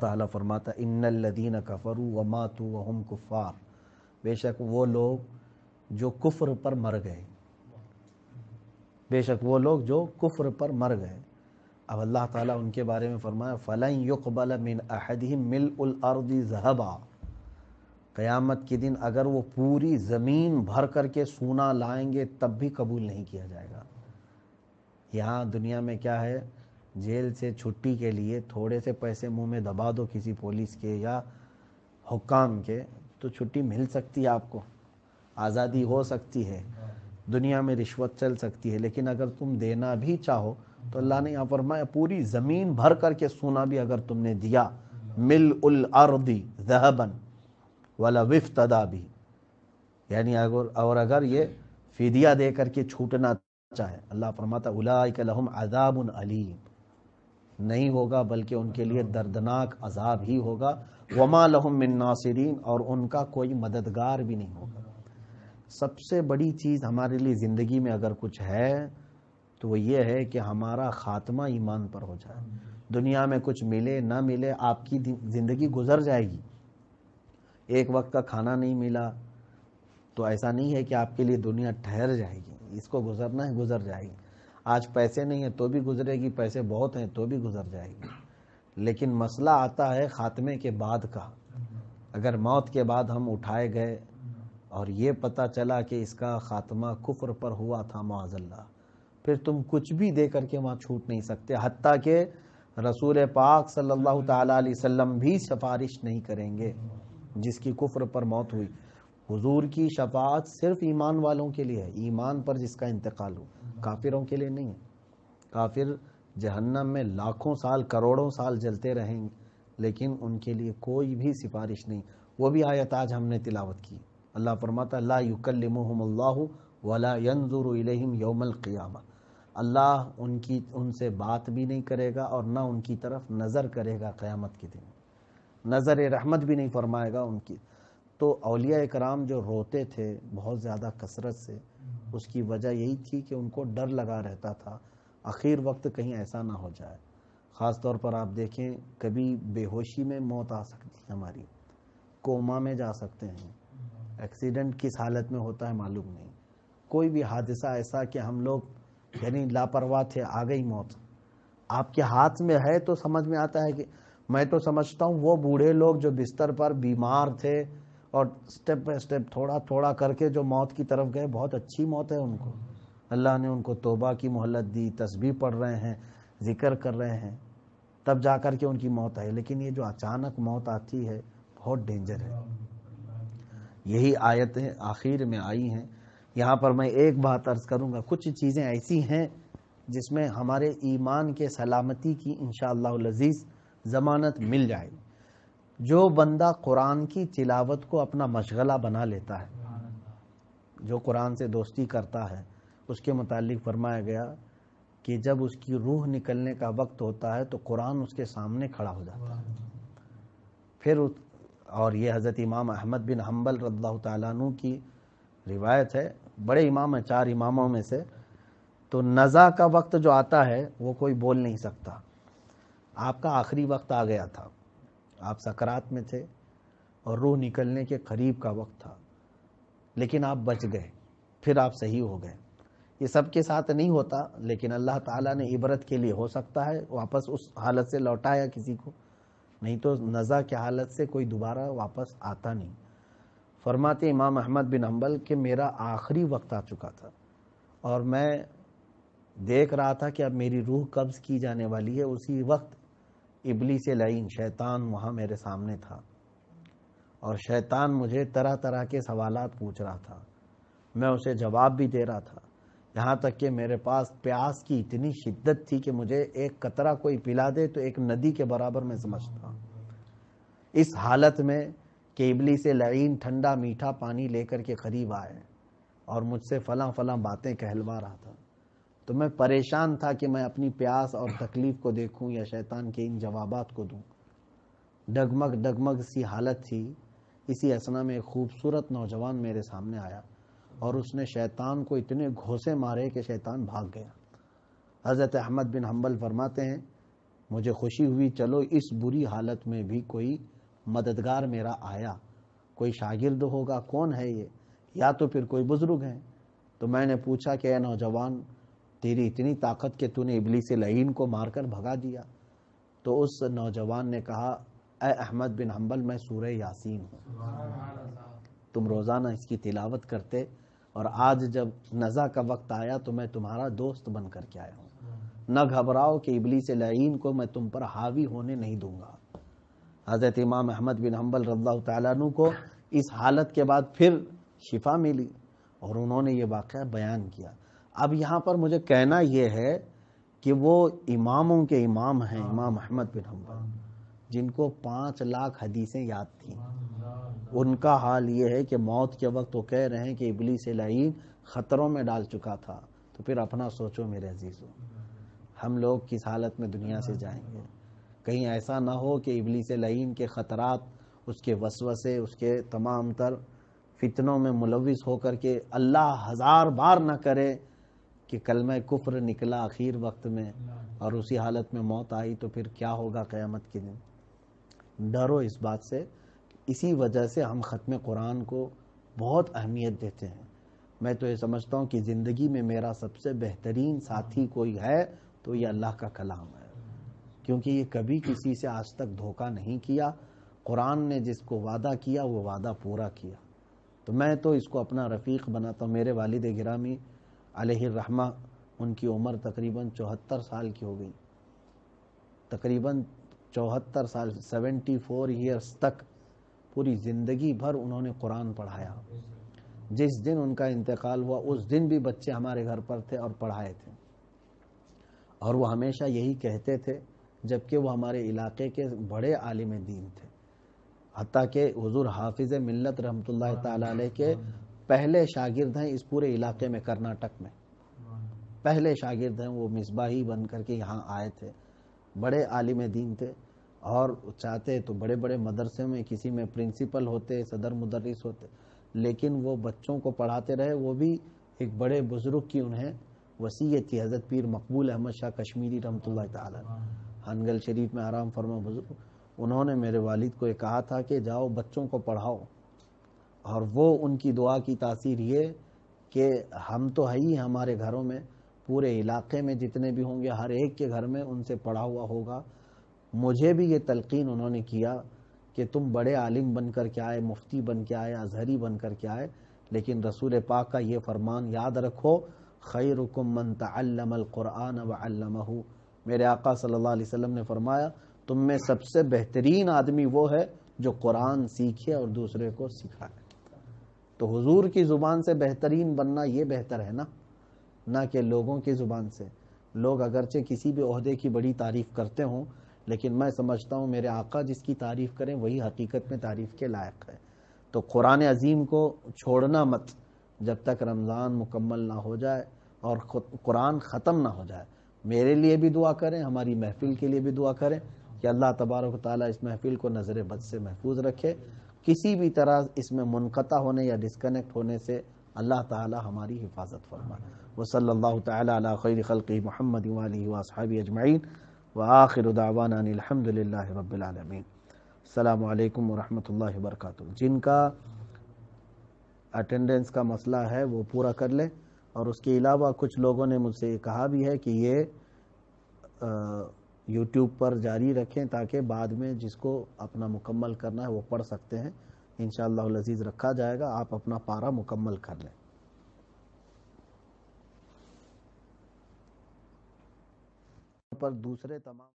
تعالیٰ فرماتا ان الذین کفروا وماتوا وهم کفار، بے شک وہ لوگ جو کفر پر مر گئے، بے شک وہ لوگ جو کفر پر مر گئے۔ اب اللہ تعالیٰ ان کے بارے میں فرمایا فَلَن يُقْبَلَ مِنْ أَحَدِهِمْ مِلْءُ الْأَرْضِ ذَهَبًا، قیامت کے دن اگر وہ پوری زمین بھر کر کے سونا لائیں گے تب بھی قبول نہیں کیا جائے گا۔ یہاں دنیا میں کیا ہے، جیل سے چھٹی کے لیے تھوڑے سے پیسے منہ میں دبا دو کسی پولیس کے یا حکام کے تو چھٹی مل سکتی ہے، آپ کو آزادی ہو سکتی ہے، دنیا میں رشوت چل سکتی ہے، لیکن اگر تم دینا بھی چاہو تو اللہ نے یہاں فرمایا پوری زمین بھر کر کے سونا بھی اگر تم نے دیا، ملء الارض ذهبا ولو افتدی بھی، یعنی اگر یہ فدیہ دے کر کے چھوٹنا چاہے، اللہ فرماتا اولئک لہم عذاب علیم، نہیں ہوگا بلکہ ان کے لیے دردناک عذاب ہی ہوگا، وما لہم من ناصرین، اور ان کا کوئی مددگار بھی نہیں ہوگا۔ سب سے بڑی چیز ہمارے لیے زندگی میں اگر کچھ ہے تو وہ یہ ہے کہ ہمارا خاتمہ ایمان پر ہو جائے۔ دنیا میں کچھ ملے نہ ملے، آپ کی زندگی گزر جائے گی۔ ایک وقت کا کھانا نہیں ملا تو ایسا نہیں ہے کہ آپ کے لیے دنیا ٹھہر جائے گی، اس کو گزرنا ہے، گزر جائے گی۔ آج پیسے نہیں ہیں تو بھی گزرے گی، پیسے بہت ہیں تو بھی گزر جائے گی، لیکن مسئلہ آتا ہے خاتمے کے بعد کا۔ اگر موت کے بعد ہم اٹھائے گئے اور یہ پتہ چلا کہ اس کا خاتمہ کفر پر ہوا تھا معاذ اللہ، پھر تم کچھ بھی دے کر کے وہاں چھوٹ نہیں سکتے، حتیٰ کہ رسول پاک صلی اللہ تعالیٰ علیہ وسلم بھی سفارش نہیں کریں گے جس کی کفر پر موت ہوئی۔ حضور کی شفاعت صرف ایمان والوں کے لیے ہے، ایمان پر جس کا انتقال ہو، کافروں کے لیے نہیں ہے۔ کافر جہنم میں لاکھوں سال کروڑوں سال جلتے رہیں گے، لیکن ان کے لیے کوئی بھی سفارش نہیں۔ وہ بھی آیت آج ہم نے تلاوت کی، اللہ فرماتا لا یکلمہم اللہ ولا ینظر الیہم یوم القیامہ، اللہ ان سے بات بھی نہیں کرے گا اور نہ ان کی طرف نظر کرے گا، قیامت کے دن نظر رحمت بھی نہیں فرمائے گا ان کی۔ تو اولیاء کرام جو روتے تھے بہت زیادہ کثرت سے، اس کی وجہ یہی تھی کہ ان کو ڈر لگا رہتا تھا اخیر وقت کہیں ایسا نہ ہو جائے۔ خاص طور پر آپ دیکھیں کبھی بے ہوشی میں موت آ سکتی ہے، ہماری کوما میں جا سکتے ہیں، ایکسیڈنٹ کس حالت میں ہوتا ہے معلوم نہیں، کوئی بھی حادثہ ایسا کہ ہم لوگ یعنی لاپرواہ تھے، آ گئی موت۔ آپ کے ہاتھ میں ہے تو سمجھ میں آتا ہے کہ میں تو سمجھتا ہوں وہ بوڑھے لوگ جو بستر پر بیمار تھے اور سٹیپ بائی سٹیپ تھوڑا تھوڑا کر کے جو موت کی طرف گئے، بہت اچھی موت ہے ان کو، اللہ نے ان کو توبہ کی مہلت دی، تسبیح پڑھ رہے ہیں، ذکر کر رہے ہیں، تب جا کر کے ان کی موت آئی۔ لیکن یہ جو اچانک موت آتی ہے بہت ڈینجر ہے۔ یہی آیتیں آخر میں آئی ہیں۔ یہاں پر میں ایک بات عرض کروں گا، کچھ چیزیں ایسی ہیں جس میں ہمارے ایمان کے سلامتی کی انشاءاللہ العزیز ضمانت مل جائے گی۔ جو بندہ قرآن کی تلاوت کو اپنا مشغلہ بنا لیتا ہے، جو قرآن سے دوستی کرتا ہے، اس کے متعلق فرمایا گیا کہ جب اس کی روح نکلنے کا وقت ہوتا ہے تو قرآن اس کے سامنے کھڑا ہو جاتا ہے۔ پھر اور یہ حضرت امام احمد بن حنبل رضی اللہ تعالیٰ عنہ کی روایت ہے، بڑے امام ہیں 4 اماموں میں سے، تو نزا کا وقت جو آتا ہے وہ کوئی بول نہیں سکتا۔ آپ کا آخری وقت آ گیا تھا، آپ سکرات میں تھے اور روح نکلنے کے قریب کا وقت تھا، لیکن آپ بچ گئے، پھر آپ صحیح ہو گئے۔ یہ سب کے ساتھ نہیں ہوتا، لیکن اللہ تعالیٰ نے عبرت کے لیے ہو سکتا ہے واپس اس حالت سے لوٹایا کسی کو، نہیں تو نزا کی حالت سے کوئی دوبارہ واپس آتا نہیں۔ فرماتے امام احمد بن حنبل کہ میرا آخری وقت آ چکا تھا اور میں دیکھ رہا تھا کہ اب میری روح قبض کی جانے والی ہے۔ اسی وقت ابلیس لعین شیطان وہاں میرے سامنے تھا اور شیطان مجھے طرح طرح کے سوالات پوچھ رہا تھا، میں اسے جواب بھی دے رہا تھا، یہاں تک کہ میرے پاس پیاس کی اتنی شدت تھی کہ مجھے ایک قطرہ کوئی پلا دے تو ایک ندی کے برابر میں سمجھتا۔ اس حالت میں کہ ابلیس لعین ٹھنڈا میٹھا پانی لے کر کے قریب آئے اور مجھ سے فلاں فلاں باتیں کہلوا رہا تھا، تو میں پریشان تھا کہ میں اپنی پیاس اور تکلیف کو دیکھوں یا شیطان کے ان جوابات کو دوں۔ ڈگمگ ڈگمگ سی حالت تھی۔ اسی اثنا میں ایک خوبصورت نوجوان میرے سامنے آیا اور اس نے شیطان کو اتنے گھوسے مارے کہ شیطان بھاگ گیا۔ حضرت احمد بن حنبل فرماتے ہیں مجھے خوشی ہوئی چلو اس بری حالت میں بھی کوئی مددگار میرا آیا، کوئی شاگرد ہوگا، کون ہے یہ، یا تو پھر کوئی بزرگ ہیں۔ تو میں نے پوچھا کہ اے نوجوان، تیری اتنی طاقت کہ تو نے ابلیس لعین کو مار کر بھگا دیا؟ تو اس نوجوان نے کہا اے احمد بن حنبل، میں سورہ یاسین ہوں، تم روزانہ اس کی تلاوت کرتے، اور آج جب نزع کا وقت آیا تو میں تمہارا دوست بن کر کے آیا ہوں، نہ گھبراؤ کہ ابلیس لعین کو میں تم پر حاوی ہونے نہیں دوں گا۔ حضرت امام احمد بن حنبل رضی اللہ تعالیٰ عنہ کو اس حالت کے بعد پھر شفا ملی اور انہوں نے یہ واقعہ بیان کیا۔ اب یہاں پر مجھے کہنا یہ ہے کہ وہ اماموں کے امام ہیں امام احمد بن حنبل، جن کو 5 لاکھ حدیثیں یاد تھیں، ان کا حال یہ ہے کہ موت کے وقت وہ کہہ رہے ہیں کہ ابلیس لعین خطروں میں ڈال چکا تھا۔ تو پھر اپنا سوچو میرے عزیزو، ہم لوگ کس حالت میں دنیا سے جائیں گے؟ کہیں ایسا نہ ہو کہ ابلیس لعین کے خطرات، اس کے وسوسے، اس کے تمام تر فتنوں میں ملوث ہو کر کے اللہ 1000 بار نہ کرے کہ کلمہ کفر نکلا آخر وقت میں اور اسی حالت میں موت آئی، تو پھر کیا ہوگا قیامت کے دن؟ ڈرو اس بات سے۔ اسی وجہ سے ہم ختم قرآن کو بہت اہمیت دیتے ہیں۔ میں تو یہ سمجھتا ہوں کہ زندگی میں میرا سب سے بہترین ساتھی کوئی ہے تو یہ اللہ کا کلام ہے، کیونکہ یہ کبھی کسی سے آج تک دھوکہ نہیں کیا۔ قرآن نے جس کو وعدہ کیا وہ وعدہ پورا کیا، تو میں تو اس کو اپنا رفیق بناتا ہوں۔ میرے والد گرامی علیہ الرحمہ، ان کی عمر تقریباً 74 سال کی ہو گئی، تقریباً 74 سال، 74 ایئرس تک پوری زندگی بھر انہوں نے قرآن پڑھایا۔ جس دن ان کا انتقال ہوا اس دن بھی بچے ہمارے گھر پر تھے اور پڑھائے تھے، اور وہ ہمیشہ یہی کہتے تھے، جبکہ وہ ہمارے علاقے کے بڑے عالم دین تھے، حتیٰ کہ حضور حافظ ملت رحمۃ اللہ تعالی علیہ کے پہلے شاگرد ہیں اس پورے علاقے میں، کرناٹک میں پہلے شاگرد ہیں، وہ مصباحی بن کر کے یہاں آئے تھے، بڑے عالم دین تھے، اور چاہتے تو بڑے بڑے مدرسے میں کسی میں پرنسپل ہوتے، صدر مدرس ہوتے، لیکن وہ بچوں کو پڑھاتے رہے۔ وہ بھی ایک بڑے بزرگ کی انہیں وصیت تھی، حضرت پیر مقبول احمد شاہ کشمیری رحمۃ اللہ تعالی، ہنگل شریف میں آرام فرما بزرگ، انہوں نے میرے والد کو یہ کہا تھا کہ جاؤ بچوں کو پڑھاؤ، اور وہ ان کی دعا کی تاثیر یہ کہ ہم تو ہے ہی ہمارے گھروں میں، پورے علاقے میں جتنے بھی ہوں گے ہر ایک کے گھر میں ان سے پڑھا ہوا ہوگا۔ مجھے بھی یہ تلقین انہوں نے کیا کہ تم بڑے عالم بن کر کے آئے، مفتی بن کے آئے، ازہری بن کر کے آئے، لیکن رسول پاک کا یہ فرمان یاد رکھو، خیرکم من تعلم القرآن وعلمہ، میرے آقا صلی اللہ علیہ وسلم نے فرمایا تم میں سب سے بہترین آدمی وہ ہے جو قرآن سیکھے اور دوسرے کو سکھائے۔ تو حضور کی زبان سے بہترین بننا یہ بہتر ہے نا، نہ کہ لوگوں کی زبان سے۔ لوگ اگرچہ کسی بھی عہدے کی بڑی تعریف کرتے ہوں، لیکن میں سمجھتا ہوں میرے آقا جس کی تعریف کریں وہی حقیقت میں تعریف کے لائق ہے۔ تو قرآن عظیم کو چھوڑنا مت جب تک رمضان مکمل نہ ہو جائے اور قرآن ختم نہ ہو جائے۔ میرے لیے بھی دعا کریں، ہماری محفل کے لیے بھی دعا کریں کہ اللہ تبارک و تعالیٰ اس محفل کو نظر بد سے محفوظ رکھے، کسی بھی طرح اس میں منقطع ہونے یا ڈسکنیکٹ ہونے سے اللہ تعالی ہماری حفاظت فرمائے۔ وصلی اللہ تعالی علی خیر خلقہ محمد وآلہ واصحابہ اجمعین، وآخر دعوانا ان الحمد للہ رب العالمین۔ السلام علیکم ورحمۃ اللہ وبرکاتہ۔ جن کا اٹینڈنس کا مسئلہ ہے وہ پورا کر لیں، اور اس کے علاوہ کچھ لوگوں نے مجھ سے کہا بھی ہے کہ یہ یوٹیوب پر جاری رکھیں تاکہ بعد میں جس کو اپنا مکمل کرنا ہے وہ پڑھ سکتے ہیں۔ انشاءاللہ العزیز رکھا جائے گا، آپ اپنا پارہ مکمل کر لیں۔ پر دوسرے تمام